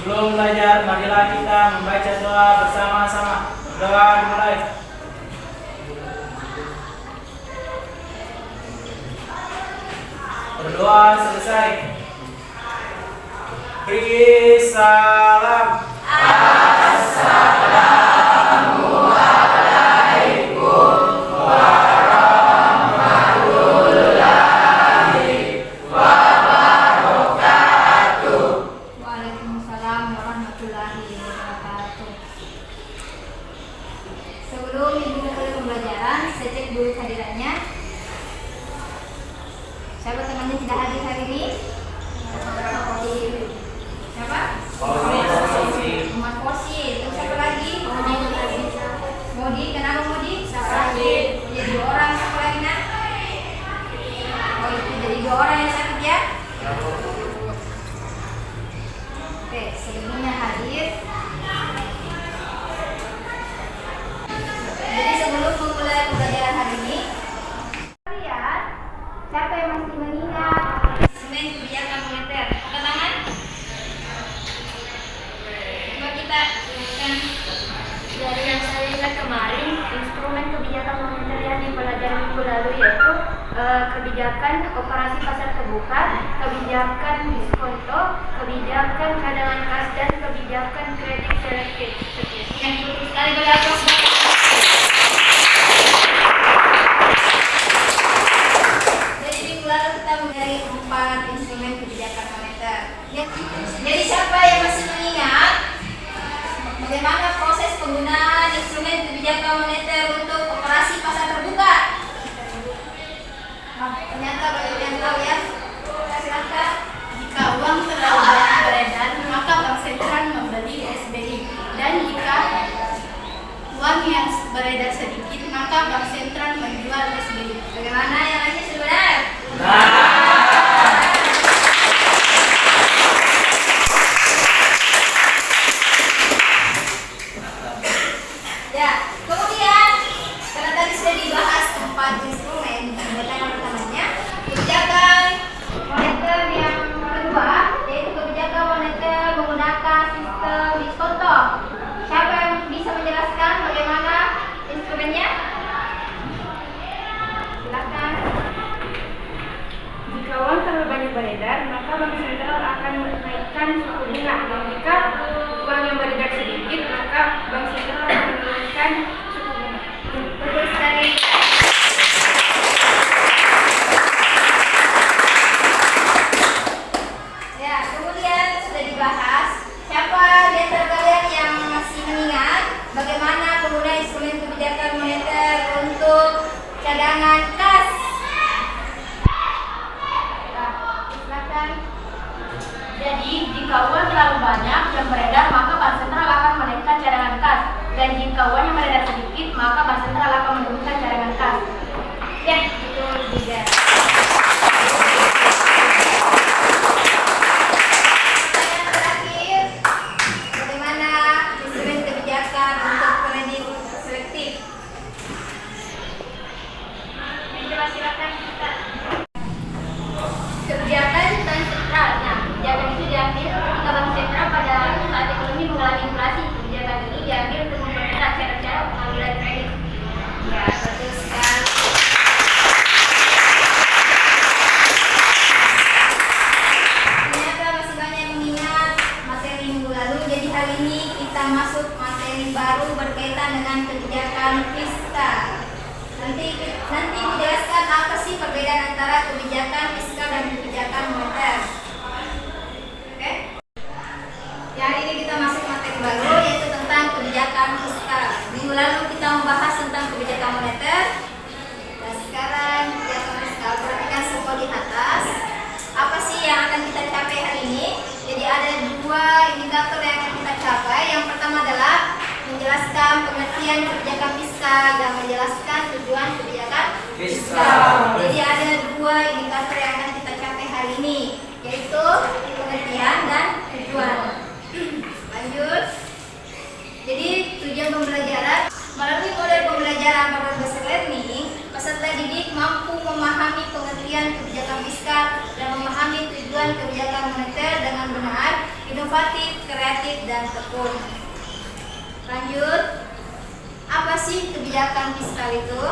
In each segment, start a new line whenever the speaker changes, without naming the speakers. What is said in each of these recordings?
Sebelum belajar, marilah kita membaca doa bersama-sama. Doa dimulai. Berdoa selesai. Beri salam.
Waalaikumsalam warahmatullahi wabarakatuh. Sebelum dimulai pembelajaran, saya cek dulu kehadirannya. Siapa teman yang tidak hadir hari ini? Siapa? Muhammad Kosi. Terus siapa lagi? Modi. Kenapa Modi? Sakit. Jadi 2 orang. Siapa lagi nak? Oh itu jadi 2 orang yang sakit ya? Oke, sebelumnya hadir. Jadi sebelum memulai pembelajaran hari ini, kalian siapa yang masih mengingat instrumen kebijakan moneter? Angkat tangan. Coba kita ingatkan.
Dari yang saya ingat kemarin, instrumen kebijakan moneter yang dipelajari minggu lalu yaitu kebijakan operasi pasar terbuka, kebijakan diskonto, kebijakan cadangan kas, dan kebijakan kredit selektif.
Yang betul sekali berapa? Jadi minggu lalu kita mengenai 4 instrumen kebijakan moneter. Jadi siapa yang masih mengingat bagaimana proses penggunaan instrumen kebijakan moneter untuk operasi pasar terbuka? Ternyata banyak yang tahu ya. Silakan.
Jika uang terlalu banyak beredar, maka bank sentral membeli SBI. Dan jika uang yang beredar sedikit, maka bank sentral menjual SBI.
Bagaimana yang lainnya sudah benar? Ya, kemudian karena tadi sudah dibahas 4 instrumen, yang pertamanya kebijakan moneter yang kedua yaitu kebijakan moneter menggunakan sistem diskonto. Siapa yang bisa menjelaskan bagaimana instrumennya? Silakan.
Jika uang terlalu banyak beredar, maka bank sentral akan menaikkan suku bunga. Dan jika uang yang beredar sedikit, maka bank sentral akan menurunkan suku bunga.
Betul sekali. Ya, kemudian sudah dibahas. Siapa di antara kalian yang masih mengingat bagaimana penggunaan instrumen kebijakan moneter untuk cadangan kas? Nah, silakan.
Jadi, jika uang terlalu banyak yang beredar, maka bank sentral akan menaikkan cadangan kas. Dan jika uang yang beredar sedikit, maka bank sentral akan menurunkan cadangan kas.
Ya, betul juga. Pertanyaan terakhir, bagaimana instrumen kebijakan untuk kredit selektif?
Yang jelas silakan kita.
Kebijakan bank sentral.
Nah, kebijakan itu diambil ketika bank sentral pada saat ekonomi mengalami inflasi. Kebijakan ini diambil untuk memperketat cara-cara pengambilan kredit.
Ya, betul sekali. Ternyata masih banyak yang mengingat materi minggu lalu. Jadi hari ini kita masuk materi baru berkaitan dengan kebijakan fiskal. Nanti dijelaskan apa sih perbedaan antara kebijakan fiskal dan kebijakan moneter. Oke? Ya, hari ini kita masuk materi baru yaitu tentang kebijakan fiskal. Minggu lalu kita membahas tentang kebijakan moneter. Dan sekarang kebijakan fiskal. Perhatikan semua di atas. Apa sih yang akan kita capai hari ini? Jadi ada 2 indikator yang akan kita capai. Yang pertama adalah menjelaskan pengertian kebijakan fiskal dan menjelaskan tujuan kebijakan fiskal. Jadi ada 2 indikator yang akan kita capai hari ini, yaitu pengertian dan tujuan. Lanjut. Jadi tujuan pembelajaran melalui model pembelajaran berbasis learning, peserta didik mampu memahami pengertian kebijakan fiskal fiskal dan memahami tujuan kebijakan moneter dengan benar, inovatif, kreatif, dan tekun. Lanjut, apa sih kebijakan fiskal itu?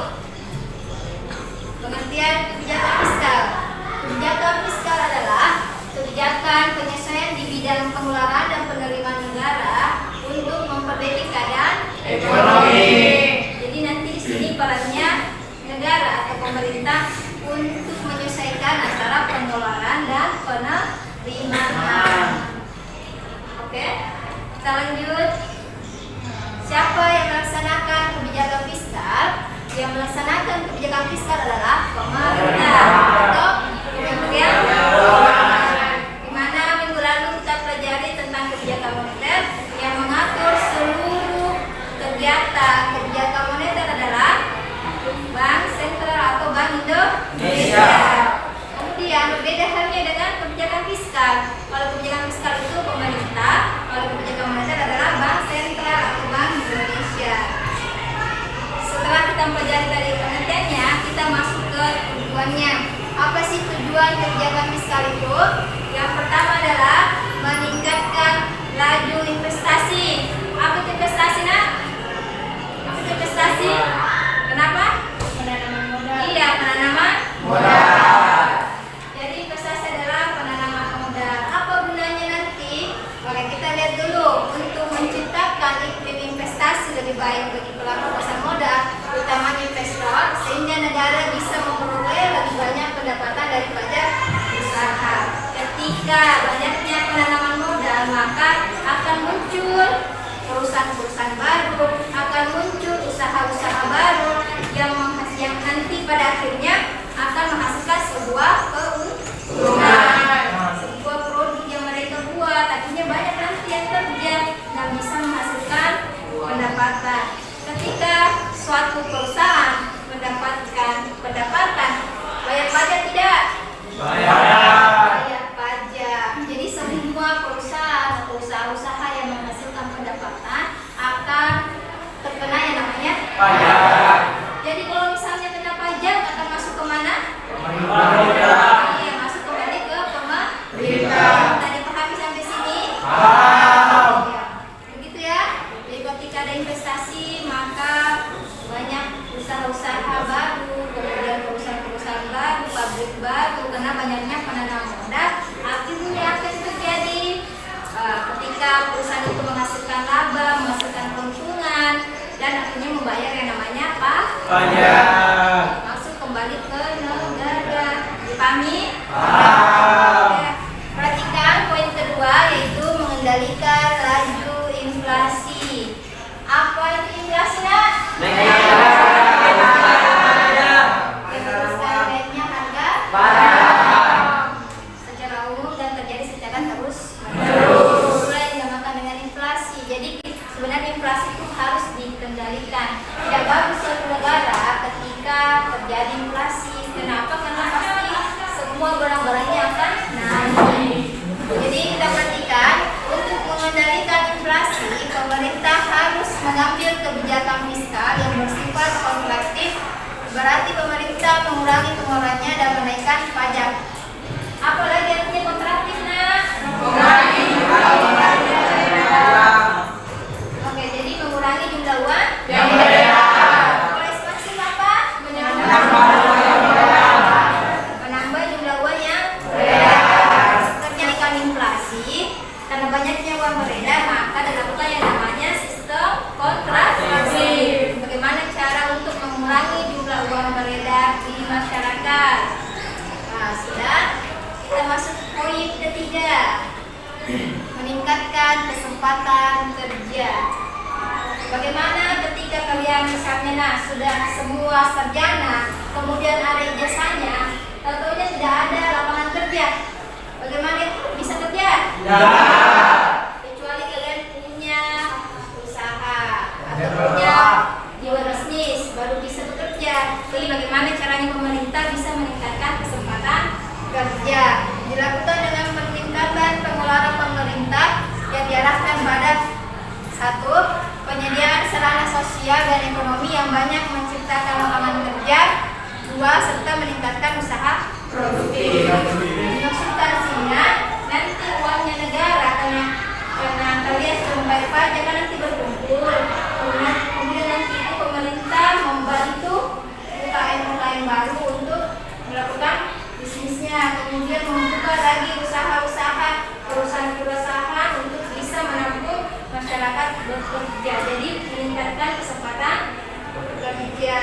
Pengertian kebijakan fiskal. Kebijakan fiskal adalah kebijakan penyesuaian di bidang pengeluaran dan penerimaan negara untuk memperbaiki keadaan
Ekonomi.
Jadi nanti di sini perannya negara atau pemerintah untuk menyesuaikan antara pengeluaran dan penerimaan. Oke, kita lanjut. Siapa yang melaksanakan kebijakan fiskal? Yang melaksanakan kebijakan fiskal adalah pemerintah atau Kementerian Keuangan. Di mana minggu lalu kita pelajari tentang kebijakan moneter yang mengatur seluruh kegiatan. Kebijakan moneter adalah Bank Sentral atau Bank Indonesia. Kemudian berbeda halnya dengan kebijakan fiskal. Kalau kebijakan fiskal itu pemerintah, kalau kebijakan moneter adalah Bank Sentral atau Bank Indonesia. Setelah kita pelajari tadi pengertiannya, kita masuk ke tujuannya. Apa sih tujuan kebijakan fiskal itu? Yang pertama adalah meningkatkan laju investasi. Apa itu investasi, nak? Apa itu investasi? Kenapa?
Penanaman modal.
Iya, penanaman
Modal.
Jadi investasi adalah penanaman modal. Apa gunanya nanti? Oke, kita lihat dulu. Untuk menciptakan iklim investasi lebih baik bagi pelaku pasar modal, utamanya investor, sehingga negara bisa memperoleh lebih banyak pendapatan dari pajak usaha. Ketika banyaknya penanaman modal, maka akan muncul perusahaan-perusahaan baru, akan muncul usaha-usaha baru yang nanti pada akhirnya akan menghasilkan sebuah keuntungan, sebuah produk yang mereka buat, akhirnya banyak nanti yang kerja dan bisa menghasilkan pendapatan. Ketika suatu perusahaan mendapatkan pendapatan, bayar pajak tidak? Bayar pajak. Jadi semua perusahaan atau usaha-usaha yang menghasilkan pendapatan akan terkena yang namanya
Pajak.
Jadi kalau misalnya kena pajak akan masuk ke mana?
Pemerintah.
Iya, masuk kembali ke
Pemerintah.
Tadi pahami sampai sini?
Paham.
Ya, begitu ya. Jadi ketika ada investasi maka banyak usaha-usaha baru, kemudian perusahaan-perusahaan baru, pabrik baru, karena banyaknya penanaman modal. Akhirnya akan terjadi ketika perusahaan itu menghasilkan laba, menghasilkan keuntungan, dan akhirnya membayar yang namanya
Pajak.
masuk kembali ke negara. Dipahami?
Paham.
Oke. Perhatikan poin kedua, yaitu mengendalikan laju inflasi. Apa itu inflasi, nak? Yang teruskan naiknya harga secara umum dan terjadi secara terus. Mulai dinamakan dengan inflasi. Jadi sebenarnya inflasi itu harus dikendalikan. Tidak bagus suatu negara ketika terjadi inflasi. Kenapa? Karena pasti semua barang-barangnya akan naik. Jadi kita perhatikan, untuk mengendalikan inflasi, pemerintah harus mengambil kebijakan fiskal yang bersifat kontraktif. Berarti pemerintah mengurangi pengeluarannya dan menaikkan pajak. Apalagi artinya kontraktif, nak? Oke, jadi mengurangi jumlah uang
Yang beredar.
Kalau ekspansif apa? Menambah jumlah uang yang
Beredar.
terjadikan inflasi. Karena banyaknya uang beredar, maka dilakukan yang namanya sistem kontraksi. Bagaimana cara untuk mengurangi jumlah uang beredar di masyarakat? Nah, sudah. Kita masuk poin ketiga, meningkatkan kesempatan kerja. Bagaimana ketika kalian misalnya sudah semua sarjana, kemudian ada ijazahnya, tahu-tahunya tidak ada lapangan kerja. Bagaimana itu bisa kerja? Kecuali kalian punya usaha atau punya jiwa bisnis, baru bisa bekerja. Jadi bagaimana caranya pemerintah bisa meningkatkan kesempatan kerja? Dilakukan dengan peningkatan pengeluaran pemerintah yang diarahkan pada satu, penyediaan sarana sosial dan ekonomi yang banyak menciptakan lapangan kerja. Dua, serta meningkatkan usaha produktif. Maksudkan sehingga nanti uangnya negara karena kalian sudah membayar pajak kan nanti berkumpul. Kemudian nanti itu pemerintah membantu UKM baru untuk melakukan bisnisnya, kemudian membuka lagi perusahaan untuk bisa menampung masyarakat bekerja. Jadi meningkatkan kesempatan bekerja.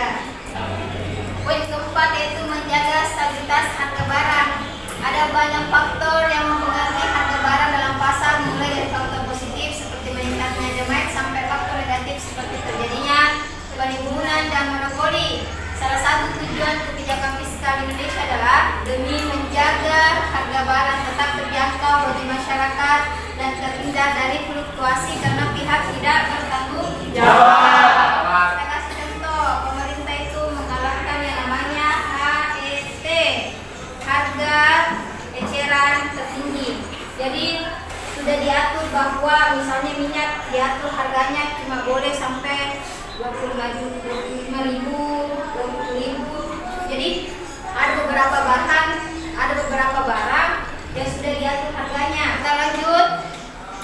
Poin keempat yaitu menjaga stabilitas harga barang. Ada banyak faktor yang mempengaruhi harga barang dalam pasar, mulai dari faktor positif seperti meningkatnya demand sampai faktor negatif seperti terjadinya penimbunan dan monopoli. Salah satu tujuan kebijakan fiskal Indonesia adalah demi menjaga harga barang tetap terjangkau bagi masyarakat dan terhindar dari fluktuasi karena pihak tidak bertanggung jawab. Saya kasih contoh, pemerintah itu mengalahkan yang namanya HET, harga eceran tertinggi. Jadi sudah diatur bahwa misalnya minyak diatur harganya cuma boleh sampai 25.000, 20.000. Jadi ada beberapa barang yang sudah diatur harganya. Kita lanjut.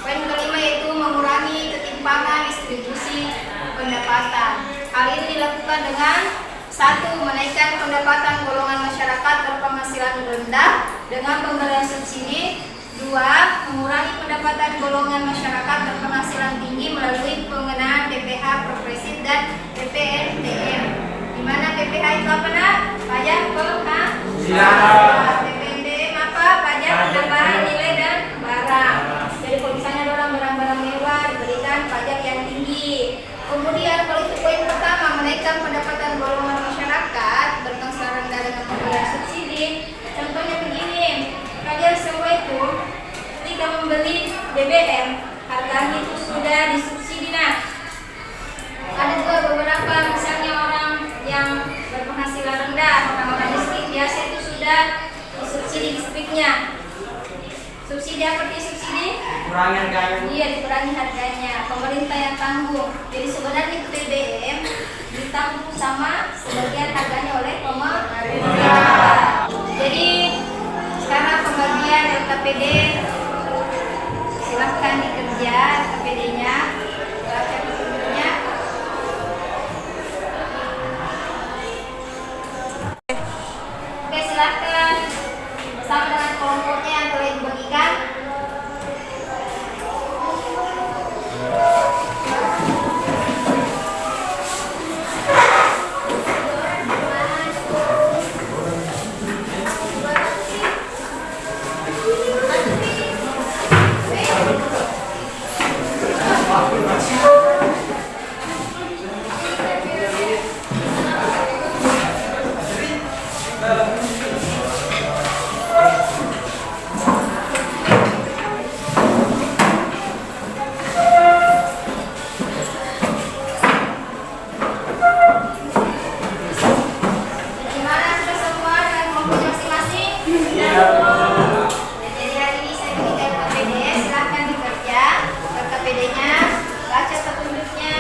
Poin kelima yaitu mengurangi ketimpangan distribusi pendapatan. Hal ini dilakukan dengan satu, menaikkan pendapatan golongan masyarakat berpenghasilan rendah dengan pemberian subsidi. Dua, mengurangi pendapatan golongan masyarakat berpenghasilan tinggi melalui pengenaan PPh progresif dan PPNBM. Di mana PPh itu apa nak? Pajak penghasilan. PPNBM apa? Pajak penambahan nilai dan barang. Jadi kalau misalnya ada orang barang-barang mewah diberikan pajak yang tinggi. Kemudian kalau itu poin pertama, menaikkan pendapatan golongan masyarakat berpenghasilan rendah dengan pemberian subsidi. Contohnya begini, kalian semua itu ketika membeli BBM harganya itu sudah disubsidi. Nah, ada juga beberapa misalnya orang yang berpenghasilan rendah, orang-orang miskin biasa itu sudah disubsidi listriknya. Subsidi apa sih subsidi?
Kurangi harganya.
Iya, dikurangi harganya. Pemerintah yang tanggung. Jadi sebenarnya itu BBM ditanggung sama sebagian harganya oleh pemerintah. Jadi sekarang pembagian LKPD silahkan dikerja LKPD-nya, baca petunjuknya. Oke, silahkan bersama dengan kelompoknya yang telah dibagikan. Gimana, sudah semua dengan kelompoknya masing-masing? Jadi hari ini saya berikan LKPD, silahkan dikerja LKPD-nya, baca petunjuknya.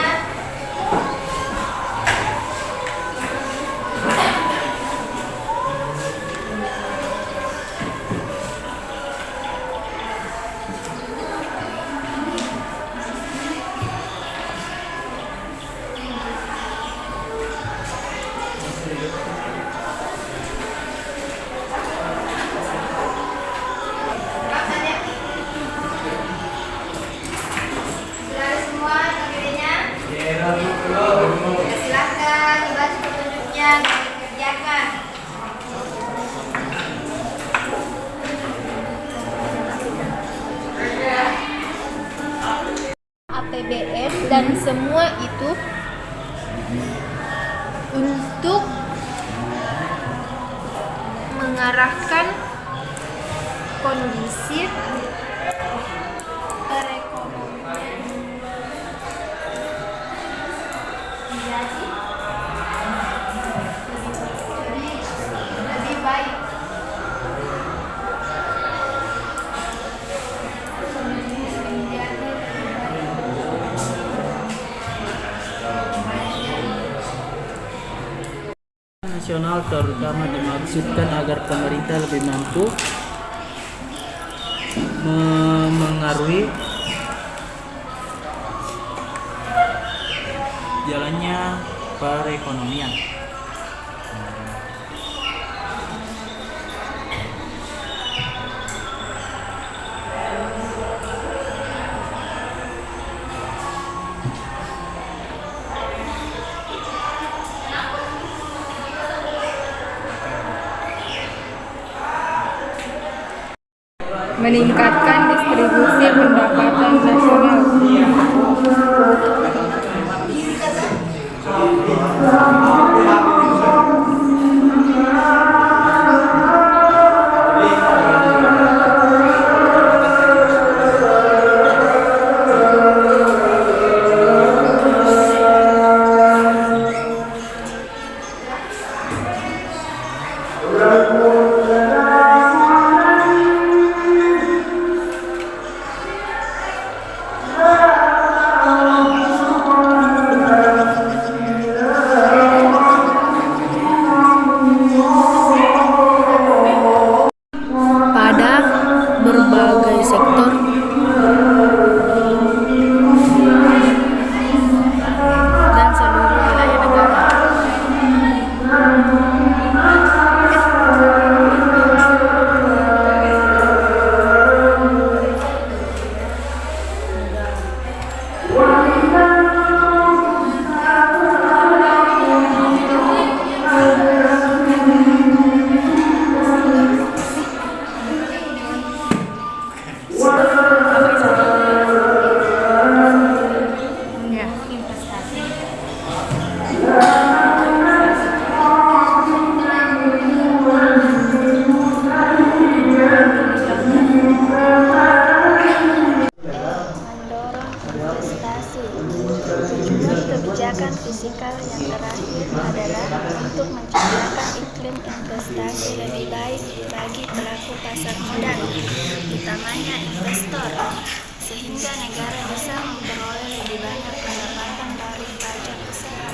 Sudah ada semua LKPD-nya? Ya, silahkan dibaca petunjuknya dan dikerjakan.
APBN dan semua itu untuk mengarahkan kondisi perekonomian menjadi lebih baik.
Nasional nasional terutama dimaksudkan agar pemerintah lebih mampu memengaruhi jalannya perekonomian.
Meningkatkan distribusi pendapatan nasional. Pada berbagai sektor dan seluruh wilayah negara. Ya.
Mendorong investasi. Tujuan kebijakan fiskal yang terakhir adalah untuk menciptakan iklim investasi lebih baik bagi pelaku pasar modal, utamanya investor, sehingga negara bisa memperoleh lebih banyak pendapatan dari pajak usaha.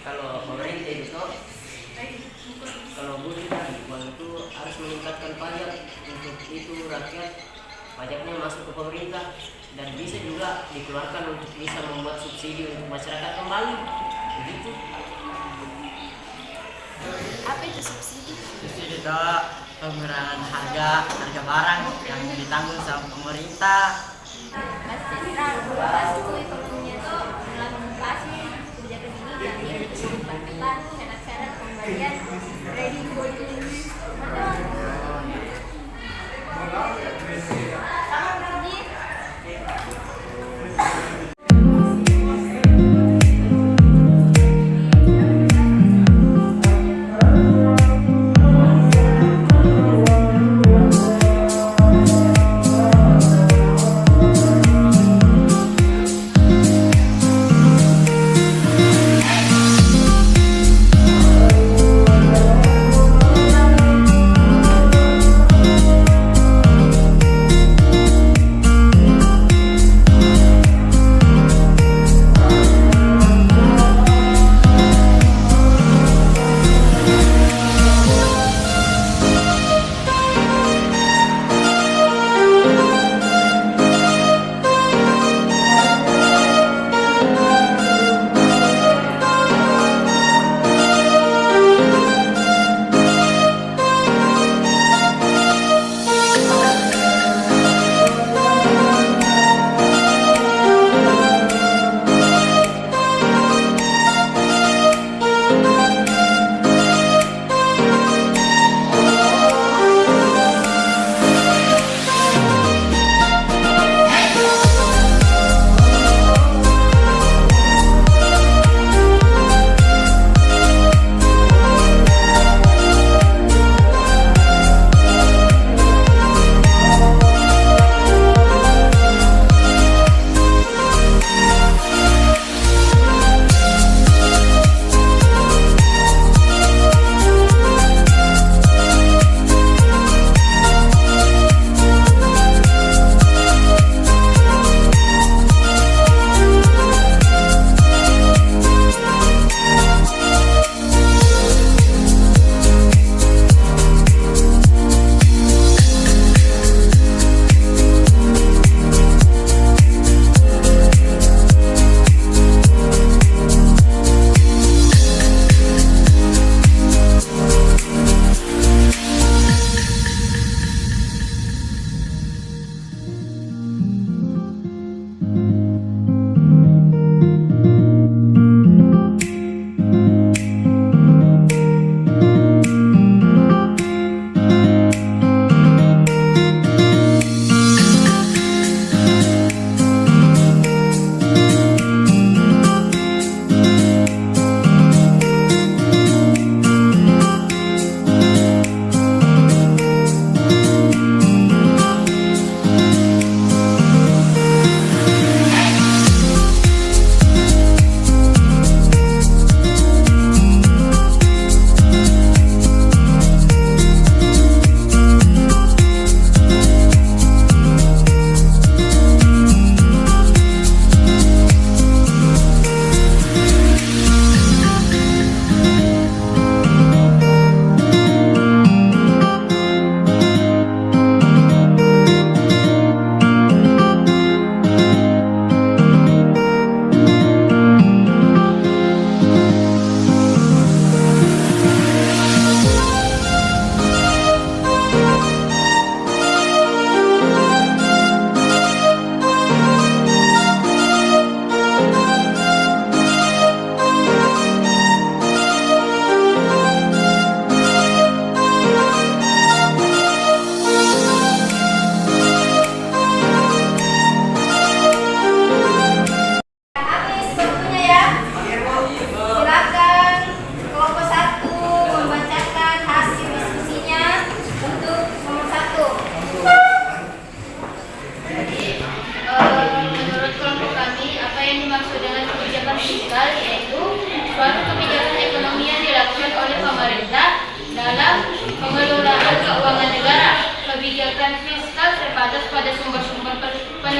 Kalau pemerintah itu kalau butuh uang itu harus meningkatkan pajak, untuk itu rakyat pajaknya masuk ke pemerintah dan bisa juga dikeluarkan untuk bisa membuat subsidi untuk masyarakat kembali begitu.
Apa itu subsidi?
Subsidi itu pengurangan harga barang yang ditanggung sama pemerintah.
Mas Sentral, Basku ekonominya itu mengadvokasi kebijakan ini jadi memperketat syarat-syarat pemberian kredit bodily.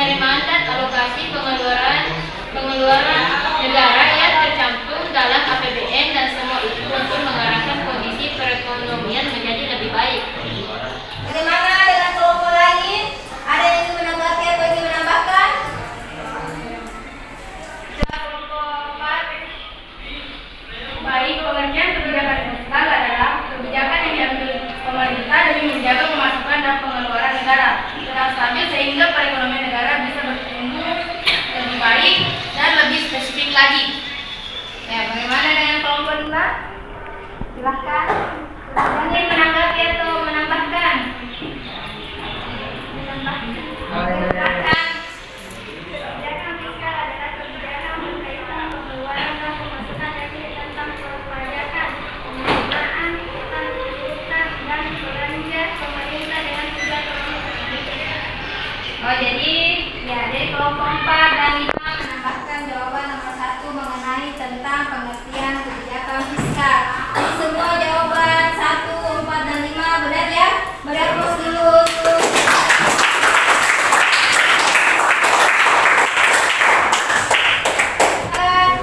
dari mandat alokasi pengeluaran negara yang tercantum dalam APBN dan semua itu untuk mengarahkan kondisi perekonomian menjadi lebih baik.
Bagaimana dengan kelompok lain? Ada yang ingin menanggapi atau ingin menambahkan?
Baik, pengertian kebijakan fiskal adalah kebijakan yang diambil pemerintah demi menjaga pemasukan dan pengeluaran negara dengan stabil sehingga perekonomian negara bisa bertumbuh lebih baik dan lebih spesifik lagi.
Ya, bagaimana dengan kelompok 2? Silahkan. Ingin menanggapi atau menambahkan? Menambahkan.
Kebijakan fiskal adalah kebijakan berkaitan pengeluaran dan pemasukan dari tentang perpajakan, penerimaan, utang, dan belanja pemerintah dengan tujuan
Oh, jadi kelompok 4 dan 5 menambahkan jawaban nomor 1 mengenai tentang pengertian kebijakan fiskal. Jadi semua jawaban 1, 4, dan 5 benar ya? Berapus dulu.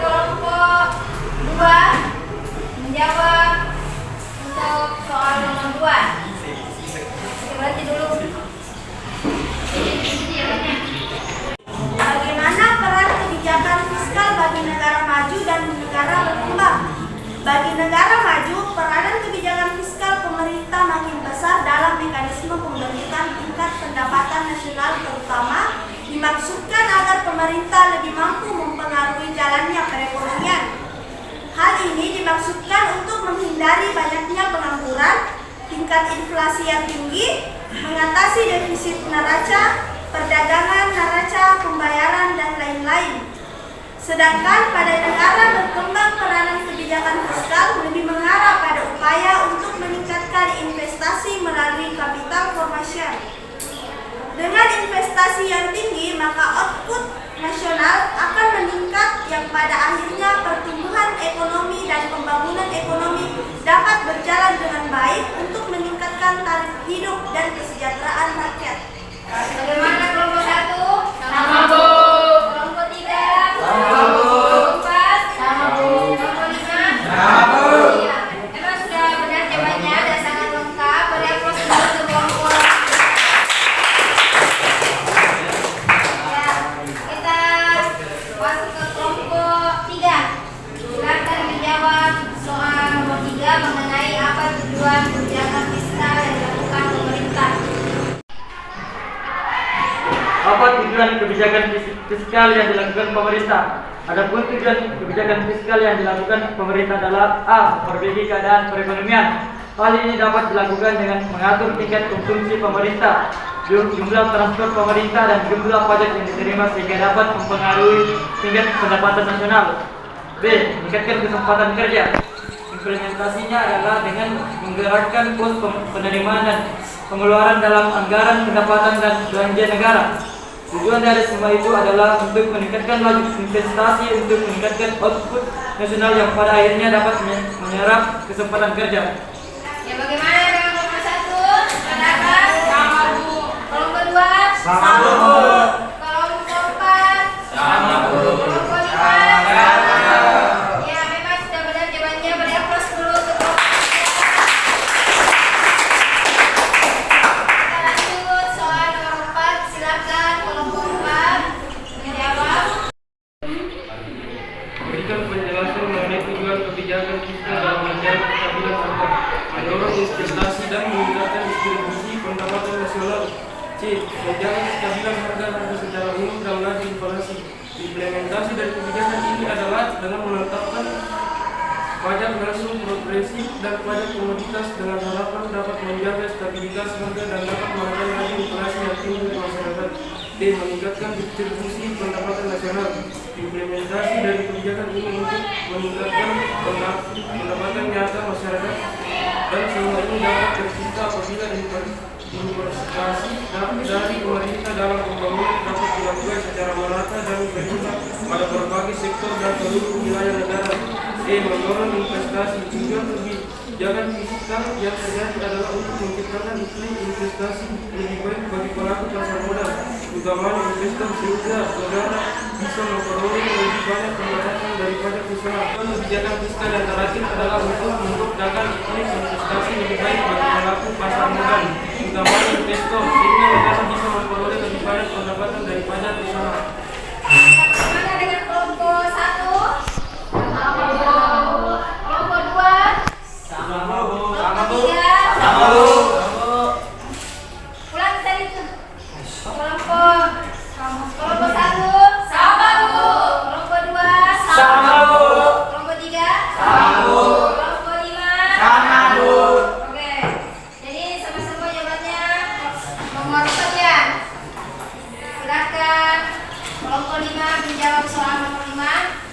Kelompok 2 menjawab untuk soal nomor 2. Berarti dulu.
Bagaimana peran kebijakan fiskal bagi negara maju dan negara berkembang? Bagi negara maju, peranan kebijakan fiskal pemerintah makin besar dalam mekanisme pembentukan tingkat pendapatan nasional, terutama dimaksudkan agar pemerintah lebih mampu mempengaruhi jalannya perekonomian. Hal ini dimaksudkan untuk menghindari banyaknya pengangguran, tingkat inflasi yang tinggi, mengatasi defisit neraca, perdagangan neraca, pembayaran, dan lain-lain. Sedangkan pada negara berkembang, peranan kebijakan fiskal lebih mengarah pada upaya untuk meningkatkan investasi melalui kapital komersial. Dengan investasi yang tinggi, maka output nasional akan meningkat yang pada akhirnya pertumbuhan ekonomi dan pembangunan ekonomi dapat berjalan dengan baik untuk meningkatkan taraf hidup dan kesejahteraan rakyat.
Bagaimana kelompok 1?
Sama, Bu.
Kelompok 3?
Sama, Bu.
Kelompok 4?
Sama, Bu.
Kelompok 5?
Sama, Bu.
Iya. Emang sudah benar jawabannya dan sangat lengkap. Beri aplaus dulu untuk kelompok. Ya, kita masuk ke kelompok 3. Silakan menjawab soal nomor 3 mengenai apa tujuan kebijakan fiskal yang dilakukan pemerintah.
Apa tujuan kebijakan fiskal yang dilakukan pemerintah? Adapun tujuan kebijakan fiskal yang dilakukan pemerintah adalah A. Memperbaiki keadaan perekonomian. Hal ini dapat dilakukan dengan mengatur tingkat konsumsi pemerintah, jumlah transport pemerintah, dan jumlah pajak yang diterima sehingga dapat mempengaruhi tingkat pendapatan nasional. B. Meningkatkan kesempatan kerja. Implementasinya adalah dengan menggerakkan pos penerimaan dan pengeluaran dalam anggaran pendapatan dan belanja negara. Tujuan dari semua itu adalah untuk meningkatkan laju investasi untuk meningkatkan output nasional yang pada akhirnya dapat menyerap kesempatan kerja.
Ya, bagaimana dengan kelompok 1? Pendapat?
Sama, Bu.
Kelompok 2?
Sama, Bu.
Kelompok 4?
Sama, Bu.
Kelompok 5?
Sama.
Ya, memang sudah benar jawabannya. Beri aplaus dulu untuk kelompok 3. Kita lanjut soal nomor 4. Silakan kelompok 4 menjawab.
Berikan penjelasan mengenai tujuan kebijakan fiskal dalam menjaga kestabilan harga, mendorong investasi dan meningkatkan distribusi pendapatan nasional. C. Menjaga kestabilan harga secara umum dan menahan inflasi. Implementasi dari kebijakan ini adalah dengan menetapkan pajak langsung progresif dan pajak komoditas dengan harapan dapat menjaga stabilitas harga dan dapat menekan laju inflasi yang tinggi di masyarakat. D. Meningkatkan distribusi pendapatan nasional. Implementasi dari kebijakan ini untuk meningkatkan pendapatan nyata masyarakat dan semua ini dapat tercipta apabila investasi dari pemerintah dalam pembangunan dapat dilakukan secara merata dan berimbang pada berbagai sektor dan seluruh wilayah negara. E. Mendorong investasi. Tujuan kebijakan fiskal yang terjadi adalah untuk menciptakan iklim investasi lebih baik bagi pelaku pasar modal, utamanya investor, sehingga negara bisa memperoleh lebih banyak pendapatan dari pajak nasional. Kebijakan fiskal yang terakhir adalah untuk menciptakan iklim investasi lebih baik bagi pelaku pasar modal, utamanya investor, sehingga negara bisa memperoleh lebih banyak pendapatan dari pajak nasional.
Bagaimana dengan kelompok 1? Kelompok 2?
Sama Bu.
Kelompok 3?
Sama Bu.
Ulang tadi tuh. Kelompok 1?
Sama Bu.
Kelompok 2?
Sama Bu.
Kelompok 3?
Sama Bu.
Kelompok 5?
Sama Bu.
Oke. Jadi sama-sama jawabannya nomor 1 ya. Silakan. Kelompok 5 menjawab soal nomor 5.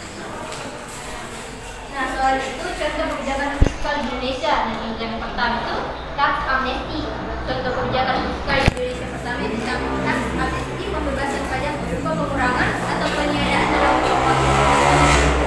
Nah, soal itu contoh kebijakan fiskal di Indonesia. Dan yang pertama itu tax amnesty. Contoh kebijakan fiskal di Indonesia pertama itu tax amnesty, pembebasan pajak berupa pengurangan atau peniadaan dalam pokok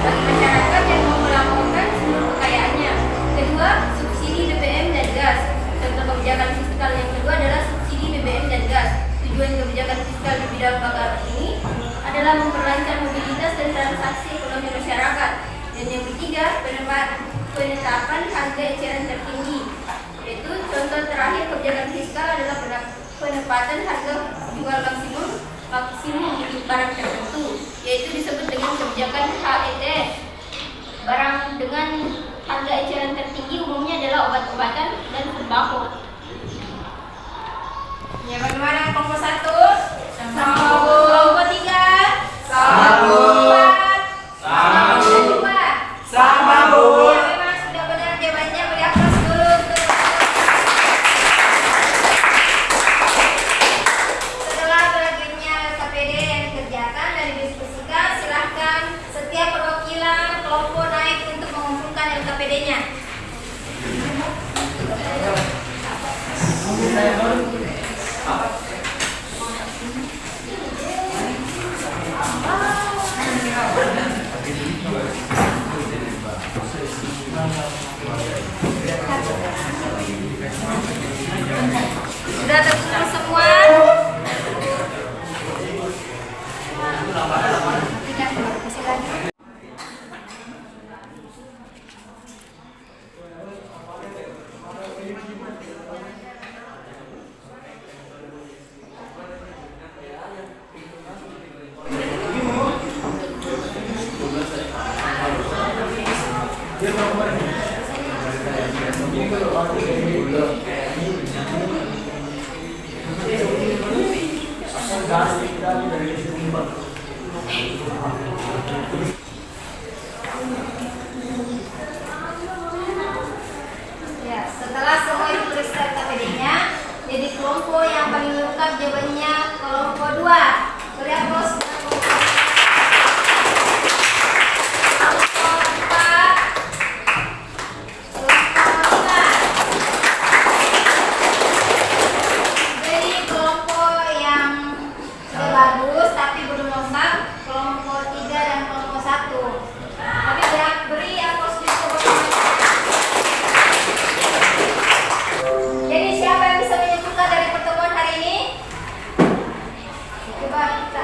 bagi masyarakat yang mau melaporkan seluruh kekayaannya. Kedua, subsidi BBM dan gas. Contoh kebijakan fiskal yang kedua adalah subsidi BBM dan gas. Tujuan kebijakan fiskal di bidang bakar ini adalah memperlancar mobilitas dan transaksi ekonomi masyarakat. Dan yang ketiga, penetapan harga eceran tertinggi. Yaitu contoh terakhir kebijakan fiskal adalah penempatan harga jual maksimum untuk barang tertentu, yaitu disebut dengan kebijakan HET. Barang dengan harga eceran tertinggi umumnya adalah obat-obatan dan sembako.
Ya, bagaimana kelompok 1? Sama Bu. Kelompok 3?
Sama Bu. Sama Bu. Sama Bu.
Ya, memang sudah benar jawabannya. Beri aplaus dulu untuk setelah berakhirnya KPD yang dikerjakan dan didiskusikan, silahkan setiap perwakilan kelompok naik untuk mengumpulkan LKPD-nya. Sudah terkumpul semua? Tidak, kasih lagi. Ya, setelah semua dituliskan KPD-nya, jadi kelompok yang paling lengkap jawabannya kelompok 2. Beri aplaus. Kelompok 4. Kelompok 5. Jadi kelompok yang sudah bagus tapi belum lengkap, kelompok 3 dan kelompok 1. Tapi beri aplaus juga buat teman-teman. Jadi siapa yang bisa menyimpulkan dari pertemuan hari ini? Coba kita.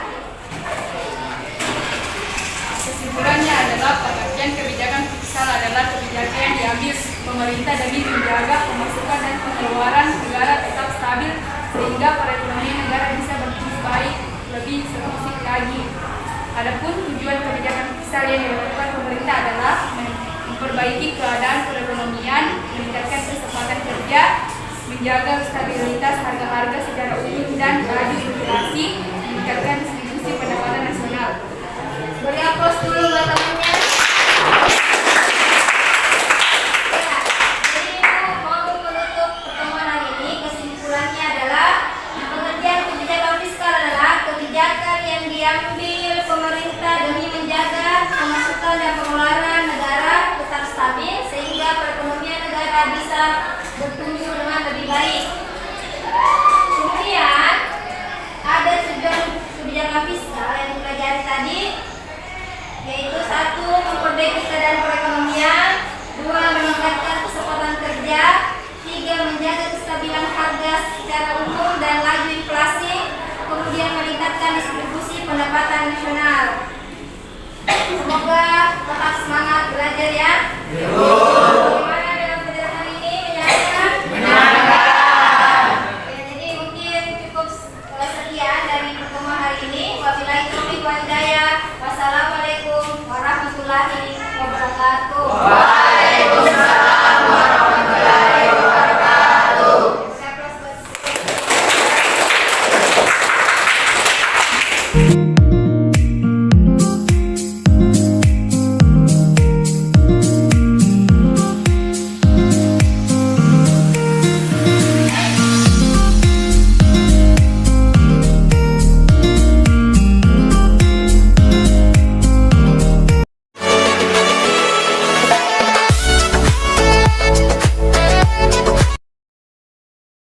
Kesimpulannya adalah pengertian kebijakan fiskal adalah kebijakan yang diambil pemerintah demi menjaga pemasukan dan pengeluaran negara tetap stabil sehingga perekonomian negara bisa bertumbuh baik lebih selusif lagi. Adapun tujuan kebijakan fiskal yang dilakukan pemerintah adalah memperbaiki keadaan perekonomian, meningkatkan kesempatan kerja, menjaga stabilitas harga-harga secara umum dan laju inflasi, meningkatkan distribusi pendapatan nasional.
Beri aplaus dulu buat temannya. Ya, jadi mau menutup pertemuan hari ini, kesimpulannya adalah pengertian kebijakan fiskal adalah kebijakan yang diambil pemerintah demi menjaga pemasukan dan pengeluaran negara tetap stabil sehingga perekonomian negara bisa bertumbuh dengan lebih baik. Kemudian ada tujuan kebijakan fiskal yang dipelajari tadi, yaitu 1. Memperbaiki keadaan perekonomian, 2. Meningkatkan kesempatan kerja, secara umum dan laju inflasi, kemudian meningkatkan distribusi pendapatan nasional. Semoga tetap semangat belajar ya. Bagaimana dengan pelajaran hari ini? Menyenangkan? Menyenangkan. Ya, jadi mungkin cukup sekian dari pertemuan hari ini. Wabillahi taufiq wal hidayah. Wassalamualaikum warahmatullahi wabarakatuh. Waalaikumsalam.